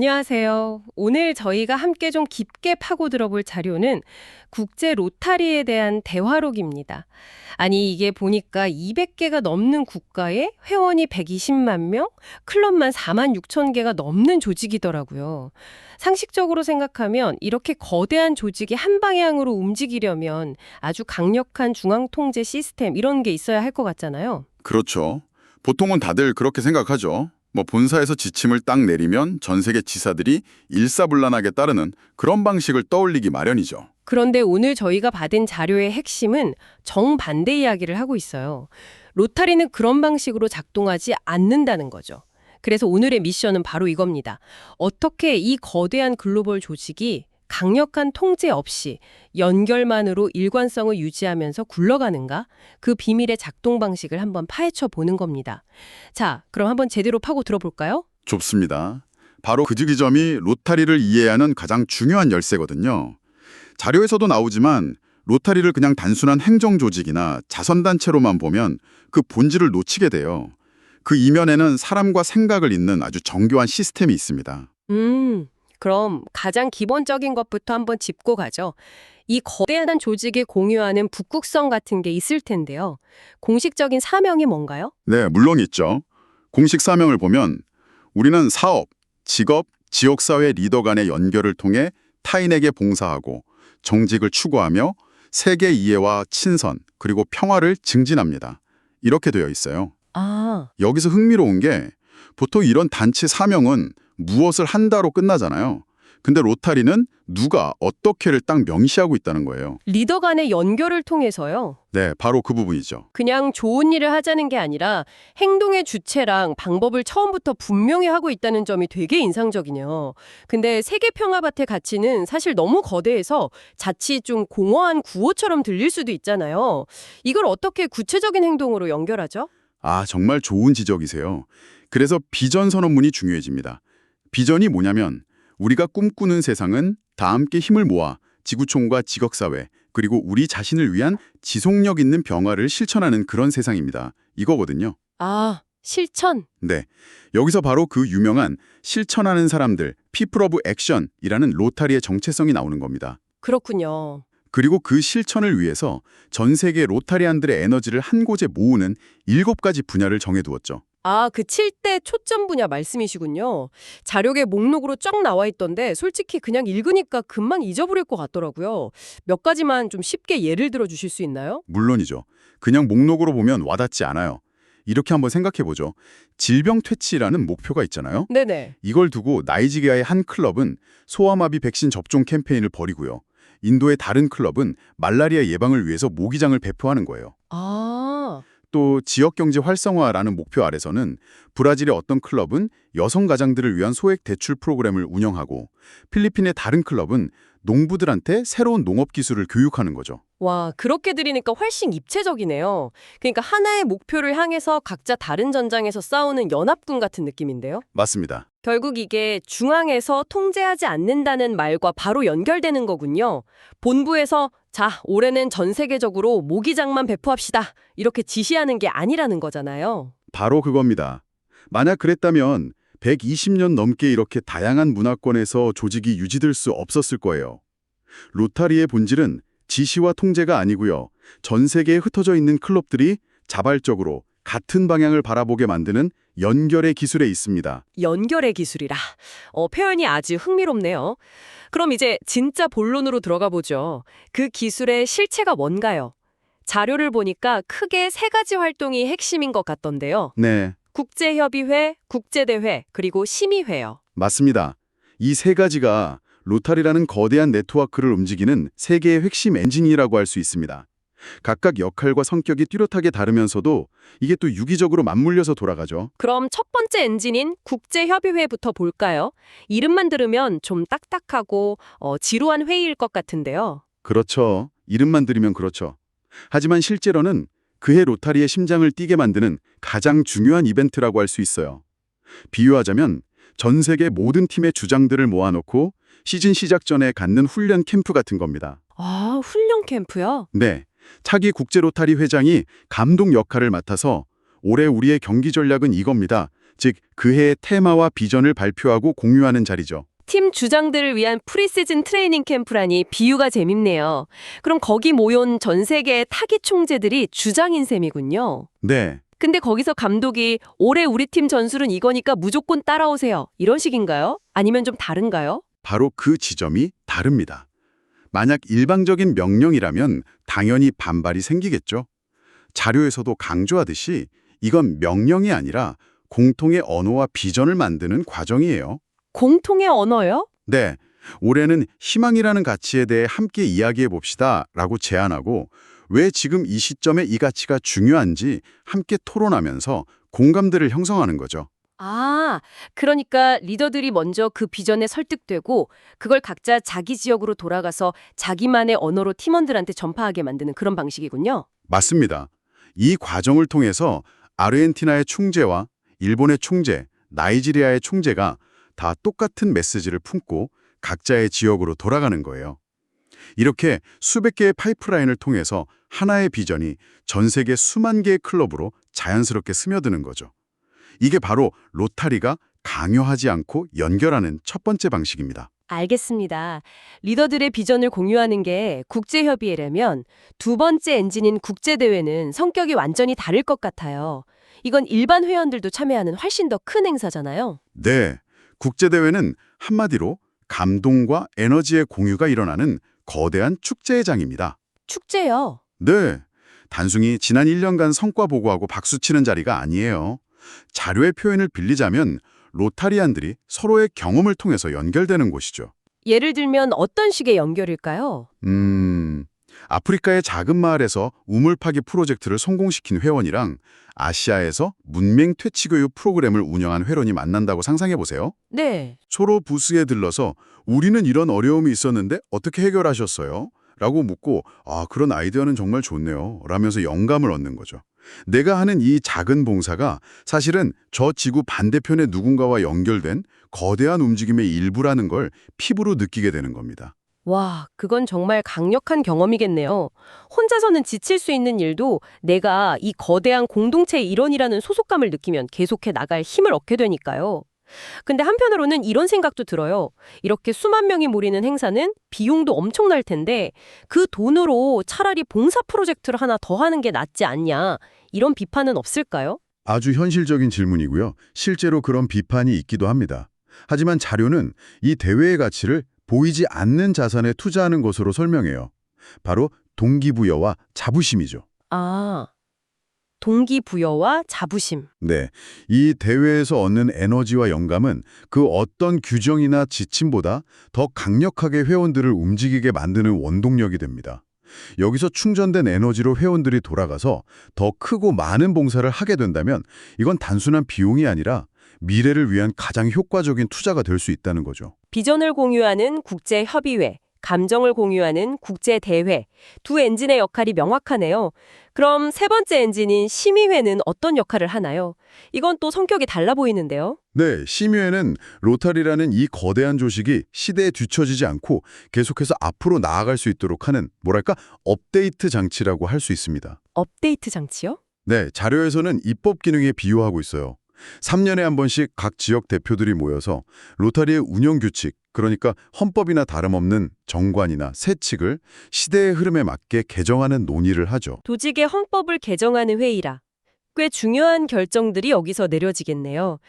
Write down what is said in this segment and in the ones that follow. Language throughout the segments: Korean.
안녕하세요. 오늘 저희가 함께 좀 깊게 파고 들어볼 자료는 국제 로타리에 대한 대화록입니다. 아니, 이게 보니까 200개가 넘는 국가에 회원이 120만 명, 클럽만 4만 6천 개가 넘는 조직이더라고요. 상식적으로 생각하면 이렇게 거대한 조직이 한 방향으로 움직이려면 아주 강력한 중앙 통제 시스템 이런 게 있어야 할 것 같잖아요. 그렇죠. 보통은 다들 그렇게 생각하죠. 본사에서 지침을 딱 내리면 전 세계 지사들이 일사불란하게 따르는 그런 방식을 떠올리기 마련이죠. 그런데 오늘 저희가 받은 자료의 핵심은 정반대 이야기를 하고 있어요. 로타리는 그런 방식으로 작동하지 않는다는 거죠. 그래서 오늘의 미션은 바로 이겁니다. 어떻게 이 거대한 글로벌 조직이 강력한 통제 없이 연결만으로 일관성을 유지하면서 굴러가는가? 그 비밀의 작동 방식을 한번 파헤쳐 보는 겁니다. 자, 그럼 한번 제대로 파고 들어볼까요? 좋습니다. 바로 그 지점이 로타리를 이해하는 가장 중요한 열쇠거든요. 자료에서도 나오지만 로타리를 그냥 단순한 행정조직이나 자선단체로만 보면 그 본질을 놓치게 돼요. 그 이면에는 사람과 생각을 잇는 아주 정교한 시스템이 있습니다. 그럼 가장 기본적인 것부터 한번 짚고 가죠. 이 거대한 조직이 공유하는 북극성 같은 게 있을 텐데요. 공식적인 사명이 뭔가요? 네, 물론 있죠. 공식 사명을 보면 우리는 사업, 직업, 지역사회 리더 간의 연결을 통해 타인에게 봉사하고 정직을 추구하며 세계 이해와 친선, 그리고 평화를 증진합니다. 이렇게 되어 있어요. 아, 여기서 흥미로운 게 보통 이런 단체 사명은 무엇을 한다로 끝나잖아요. 근데 로타리는 누가 어떻게를 딱 명시하고 있다는 거예요. 리더 간의 연결을 통해서요. 네, 바로 그 부분이죠. 그냥 좋은 일을 하자는 게 아니라 행동의 주체랑 방법을 처음부터 분명히 하고 있다는 점이 되게 인상적이네요. 근데 세계평화밭의 가치는 사실 너무 거대해서 자칫 좀 공허한 구호처럼 들릴 수도 있잖아요. 이걸 어떻게 구체적인 행동으로 연결하죠? 아, 정말 좋은 지적이세요. 그래서 비전 선언문이 중요해집니다. 비전이 뭐냐면 우리가 꿈꾸는 세상은 다 함께 힘을 모아 지구촌과 지역사회 그리고 우리 자신을 위한 지속력 있는 변화를 실천하는 그런 세상입니다. 이거거든요. 아, 실천. 네, 여기서 바로 그 유명한 실천하는 사람들, People of Action이라는 로타리의 정체성이 나오는 겁니다. 그렇군요. 그리고 그 실천을 위해서 전 세계 로타리안들의 에너지를 한 곳에 모으는 7가지 분야를 정해두었죠. 아, 그 7대 초점 분야 말씀이시군요. 자료에 목록으로 쫙 나와 있던데 솔직히 그냥 읽으니까 금방 잊어버릴 것 같더라고요. 몇 가지만 좀 쉽게 예를 들어 주실 수 있나요? 물론이죠. 그냥 목록으로 보면 와닿지 않아요. 이렇게 한번 생각해보죠. 질병 퇴치라는 목표가 있잖아요. 네네. 이걸 두고 나이지리아의 한 클럽은 소아마비 백신 접종 캠페인을 벌이고요. 인도의 다른 클럽은 말라리아 예방을 위해서 모기장을 배포하는 거예요. 아, 또 지역경제 활성화라는 목표 아래서는 브라질의 어떤 클럽은 여성 가장들을 위한 소액 대출 프로그램을 운영하고 필리핀의 다른 클럽은 농부들한테 새로운 농업 기술을 교육하는 거죠. 와, 그렇게 들으니까 훨씬 입체적이네요. 그러니까 하나의 목표를 향해서 각자 다른 전장에서 싸우는 연합군 같은 느낌인데요. 맞습니다. 결국 이게 중앙에서 통제하지 않는다는 말과 바로 연결되는 거군요. 본부에서 자, 올해는 전 세계적으로 모기장만 배포합시다. 이렇게 지시하는 게 아니라는 거잖아요. 바로 그겁니다. 만약 그랬다면 120년 넘게 이렇게 다양한 문화권에서 조직이 유지될 수 없었을 거예요. 로타리의 본질은 지시와 통제가 아니고요. 전 세계에 흩어져 있는 클럽들이 자발적으로 같은 방향을 바라보게 만드는 연결의 기술에 있습니다. 연결의 기술이라. 표현이 아주 흥미롭네요. 그럼 이제 진짜 본론으로 들어가 보죠. 그 기술의 실체가 뭔가요? 자료를 보니까 크게 세 가지 활동이 핵심인 것 같던데요. 네, 국제협의회, 국제대회, 그리고 심의회요. 맞습니다. 이 세 가지가 로타리라는 거대한 네트워크를 움직이는 세계의 핵심 엔진이라고 할 수 있습니다. 각각 역할과 성격이 뚜렷하게 다르면서도 이게 또 유기적으로 맞물려서 돌아가죠. 그럼 첫 번째 엔진인 국제협의회부터 볼까요? 이름만 들으면 좀 딱딱하고 지루한 회의일 것 같은데요. 그렇죠. 이름만 들으면 그렇죠. 하지만 실제로는 그해 로타리의 심장을 뛰게 만드는 가장 중요한 이벤트라고 할 수 있어요. 비유하자면 전 세계 모든 팀의 주장들을 모아놓고 시즌 시작 전에 갖는 훈련 캠프 같은 겁니다. 아, 훈련 캠프요? 네, 차기 국제 로타리 회장이 감독 역할을 맡아서 올해 우리의 경기 전략은 이겁니다. 즉 그해의 테마와 비전을 발표하고 공유하는 자리죠. 팀 주장들을 위한 프리시즌 트레이닝 캠프라니 비유가 재밌네요. 그럼 거기 모여온 전 세계의 타깃 총재들이 주장인 셈이군요. 네, 근데 거기서 감독이 올해 우리 팀 전술은 이거니까 무조건 따라오세요. 이런 식인가요? 아니면 좀 다른가요? 바로 그 지점이 다릅니다. 만약 일방적인 명령이라면 당연히 반발이 생기겠죠. 자료에서도 강조하듯이 이건 명령이 아니라 공통의 언어와 비전을 만드는 과정이에요. 공통의 언어요? 네, 올해는 희망이라는 가치에 대해 함께 이야기해 봅시다 라고 제안하고 왜 지금 이 시점에 이 가치가 중요한지 함께 토론하면서 공감대를 형성하는 거죠. 아, 그러니까 리더들이 먼저 그 비전에 설득되고 그걸 각자 자기 지역으로 돌아가서 자기만의 언어로 팀원들한테 전파하게 만드는 그런 방식이군요. 맞습니다. 이 과정을 통해서 아르헨티나의 총재와 일본의 총재, 나이지리아의 총재가 다 똑같은 메시지를 품고 각자의 지역으로 돌아가는 거예요. 이렇게 수백 개의 파이프라인을 통해서 하나의 비전이 전 세계 수만 개의 클럽으로 자연스럽게 스며드는 거죠. 이게 바로 로타리가 강요하지 않고 연결하는 첫 번째 방식입니다. 알겠습니다. 리더들의 비전을 공유하는 게 국제협의회라면 두 번째 엔진인 국제대회는 성격이 완전히 다를 것 같아요. 이건 일반 회원들도 참여하는 훨씬 더 큰 행사잖아요. 네, 국제대회는 한마디로 감동과 에너지의 공유가 일어나는 거대한 축제의 장입니다. 축제요. 네, 단순히 지난 1년간 성과 보고하고 박수치는 자리가 아니에요. 자료의 표현을 빌리자면 로타리안들이 서로의 경험을 통해서 연결되는 곳이죠. 예를 들면 어떤 식의 연결일까요? 아프리카의 작은 마을에서 우물 파기 프로젝트를 성공시킨 회원이랑 아시아에서 문맹 퇴치 교육 프로그램을 운영한 회원이 만난다고 상상해 보세요. 네. 서로 부스에 들러서 우리는 이런 어려움이 있었는데 어떻게 해결하셨어요? 라고 묻고 그런 아이디어는 정말 좋네요. 라면서 영감을 얻는 거죠. 내가 하는 이 작은 봉사가 사실은 저 지구 반대편의 누군가와 연결된 거대한 움직임의 일부라는 걸 피부로 느끼게 되는 겁니다. 와, 그건 정말 강력한 경험이겠네요. 혼자서는 지칠 수 있는 일도 내가 이 거대한 공동체의 일원이라는 소속감을 느끼면 계속해 나갈 힘을 얻게 되니까요. 근데 한편으로는 이런 생각도 들어요. 이렇게 수만 명이 모이는 행사는 비용도 엄청날 텐데 그 돈으로 차라리 봉사 프로젝트를 하나 더 하는 게 낫지 않냐. 이런 비판은 없을까요? 아주 현실적인 질문이고요. 실제로 그런 비판이 있기도 합니다. 하지만 자료는 이 대회의 가치를 보이지 않는 자산에 투자하는 것으로 설명해요. 바로 동기부여와 자부심이죠. 아, 동기부여와 자부심. 네, 이 대회에서 얻는 에너지와 영감은 그 어떤 규정이나 지침보다 더 강력하게 회원들을 움직이게 만드는 원동력이 됩니다. 여기서 충전된 에너지로 회원들이 돌아가서 더 크고 많은 봉사를 하게 된다면 이건 단순한 비용이 아니라 미래를 위한 가장 효과적인 투자가 될 수 있다는 거죠. 비전을 공유하는 국제협의회, 감정을 공유하는 국제대회, 두 엔진의 역할이 명확하네요. 그럼 세 번째 엔진인 심의회는 어떤 역할을 하나요? 이건 또 성격이 달라 보이는데요. 네, 심의회는 로타리라는 이 거대한 조직이 시대에 뒤처지지 않고 계속해서 앞으로 나아갈 수 있도록 하는 뭐랄까 업데이트 장치라고 할 수 있습니다. 업데이트 장치요? 네, 자료에서는 입법 기능에 비유하고 있어요. 3년에 한 번씩 각 지역 대표들이 모여서 로타리의 운영 규칙, 그러니까 헌법이나 다름없는 정관이나 세칙을 시대의 흐름에 맞게 개정하는 논의를 하죠. 조직의 헌법을 개정하는 회의라. 꽤 중요한 결정들이 여기서 내려지겠네요.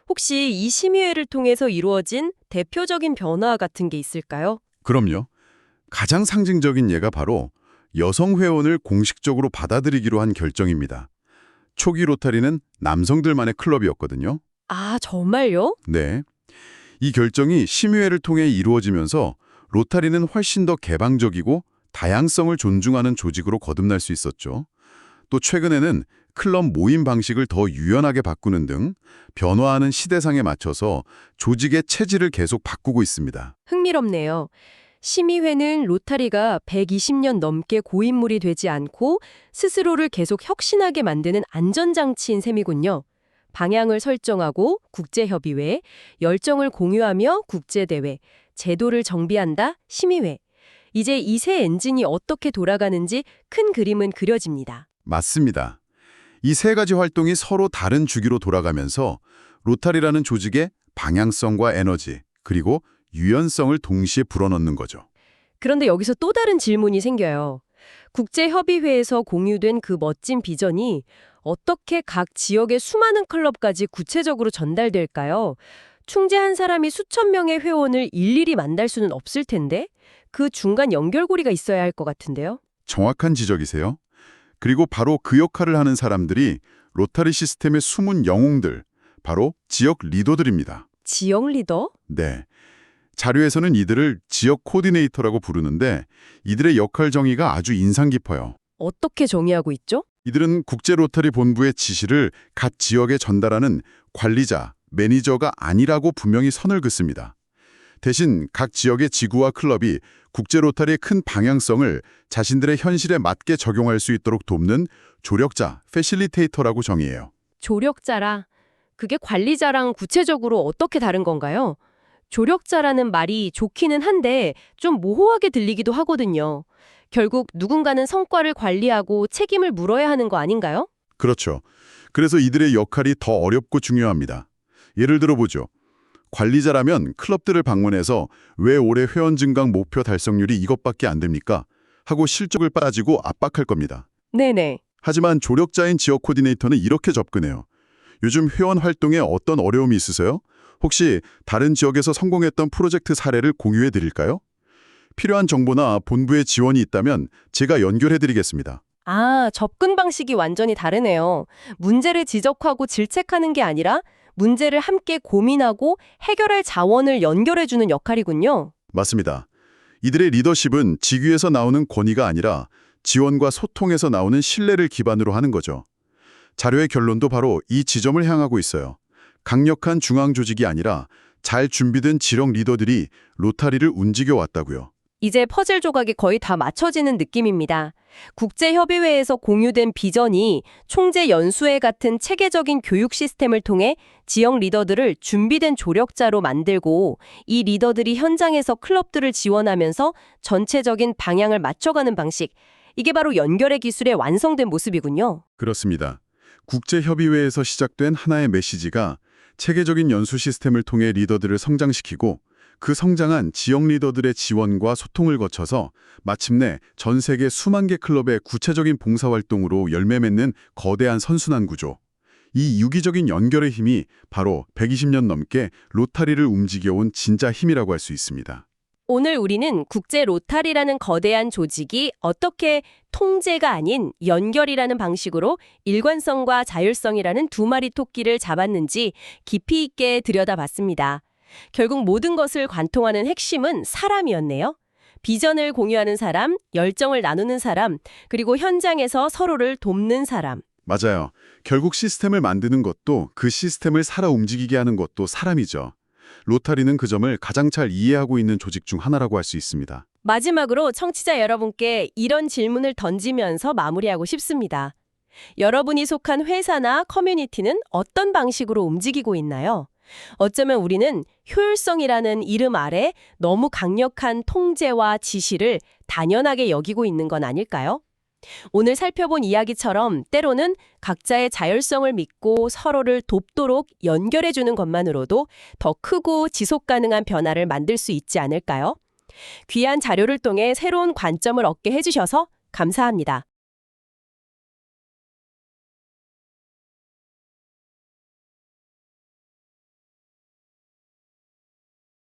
혹시 이 심의회를 통해서 이루어진 대표적인 변화 같은 게 있을까요? 그럼요. 가장 상징적인 예가 바로 여성 회원을 공식적으로 받아들이기로 한 결정입니다. 초기 로타리는 남성들만의 클럽이었거든요. 아, 정말요? 네. 이 결정이 심의회를 통해 이루어지면서 로타리는 훨씬 더 개방적이고 다양성을 존중하는 조직으로 거듭날 수 있었죠. 또 최근에는 클럽 모임 방식을 더 유연하게 바꾸는 등 변화하는 시대상에 맞춰서 조직의 체질을 계속 바꾸고 있습니다. 흥미롭네요. 심의회는 로타리가 120년 넘게 고인물이 되지 않고 스스로를 계속 혁신하게 만드는 안전장치인 셈이군요. 방향을 설정하고 국제협의회, 열정을 공유하며 국제대회, 제도를 정비한다 심의회. 이제 이 세 엔진이 어떻게 돌아가는지 큰 그림은 그려집니다. 맞습니다. 이 세 가지 활동이 서로 다른 주기로 돌아가면서 로타리라는 조직의 방향성과 에너지, 그리고 유연성을 동시에 불어넣는 거죠. 그런데 여기서 또 다른 질문이 생겨요. 국제협의회에서 공유된 그 멋진 비전이 어떻게 각 지역의 수많은 클럽까지 구체적으로 전달될까요? 충재 한 사람이 수천 명의 회원을 일일이 만날 수는 없을 텐데 그 중간 연결고리가 있어야 할 것 같은데요. 정확한 지적이세요. 그리고 바로 그 역할을 하는 사람들이 로타리 시스템의 숨은 영웅들, 바로 지역 리더들입니다. 지역 리더? 네. 자료에서는 이들을 지역 코디네이터라고 부르는데 이들의 역할 정의가 아주 인상 깊어요. 어떻게 정의하고 있죠? 이들은 국제 로타리 본부의 지시를 각 지역에 전달하는 관리자, 매니저가 아니라고 분명히 선을 긋습니다. 대신 각 지역의 지구와 클럽이 국제 로타리의 큰 방향성을 자신들의 현실에 맞게 적용할 수 있도록 돕는 조력자, 패실리테이터라고 정의해요. 조력자라. 그게 관리자랑 구체적으로 어떻게 다른 건가요? 조력자라는 말이 좋기는 한데 좀 모호하게 들리기도 하거든요. 결국 누군가는 성과를 관리하고 책임을 물어야 하는 거 아닌가요? 그렇죠. 그래서 이들의 역할이 더 어렵고 중요합니다. 예를 들어보죠. 관리자라면 클럽들을 방문해서 왜 올해 회원 증강 목표 달성률이 이것밖에 안 됩니까? 하고 실적을 빠지고 압박할 겁니다. 네네. 하지만 조력자인 지역 코디네이터는 이렇게 접근해요. 요즘 회원 활동에 어떤 어려움이 있으세요? 혹시 다른 지역에서 성공했던 프로젝트 사례를 공유해 드릴까요? 필요한 정보나 본부의 지원이 있다면 제가 연결해 드리겠습니다. 아, 접근 방식이 완전히 다르네요. 문제를 지적하고 질책하는 게 아니라 문제를 함께 고민하고 해결할 자원을 연결해주는 역할이군요. 맞습니다. 이들의 리더십은 직위에서 나오는 권위가 아니라 지원과 소통에서 나오는 신뢰를 기반으로 하는 거죠. 자료의 결론도 바로 이 지점을 향하고 있어요. 강력한 중앙 조직이 아니라 잘 준비된 지역 리더들이 로타리를 움직여 왔다고요. 이제 퍼즐 조각이 거의 다 맞춰지는 느낌입니다. 국제협의회에서 공유된 비전이 총재 연수회 같은 체계적인 교육 시스템을 통해 지역 리더들을 준비된 조력자로 만들고 이 리더들이 현장에서 클럽들을 지원하면서 전체적인 방향을 맞춰가는 방식. 이게 바로 연결의 기술의 완성된 모습이군요. 그렇습니다. 국제협의회에서 시작된 하나의 메시지가 체계적인 연수 시스템을 통해 리더들을 성장시키고 그 성장한 지역 리더들의 지원과 소통을 거쳐서 마침내 전 세계 수만 개 클럽의 구체적인 봉사활동으로 열매 맺는 거대한 선순환 구조. 이 유기적인 연결의 힘이 바로 120년 넘게 로타리를 움직여온 진짜 힘이라고 할 수 있습니다. 오늘 우리는 국제 로타리라는 거대한 조직이 어떻게 통제가 아닌 연결이라는 방식으로 일관성과 자율성이라는 두 마리 토끼를 잡았는지 깊이 있게 들여다봤습니다. 결국 모든 것을 관통하는 핵심은 사람이었네요. 비전을 공유하는 사람, 열정을 나누는 사람, 그리고 현장에서 서로를 돕는 사람. 맞아요. 결국 시스템을 만드는 것도 그 시스템을 살아 움직이게 하는 것도 사람이죠. 로타리는 그 점을 가장 잘 이해하고 있는 조직 중 하나라고 할 수 있습니다. 마지막으로 청취자 여러분께 이런 질문을 던지면서 마무리하고 싶습니다. 여러분이 속한 회사나 커뮤니티는 어떤 방식으로 움직이고 있나요? 어쩌면 우리는 효율성이라는 이름 아래 너무 강력한 통제와 지시를 당연하게 여기고 있는 건 아닐까요? 오늘 살펴본 이야기처럼 때로는 각자의 자율성을 믿고 서로를 돕도록 연결해주는 것만으로도 더 크고 지속 가능한 변화를 만들 수 있지 않을까요? 귀한 자료를 통해 새로운 관점을 얻게 해주셔서 감사합니다.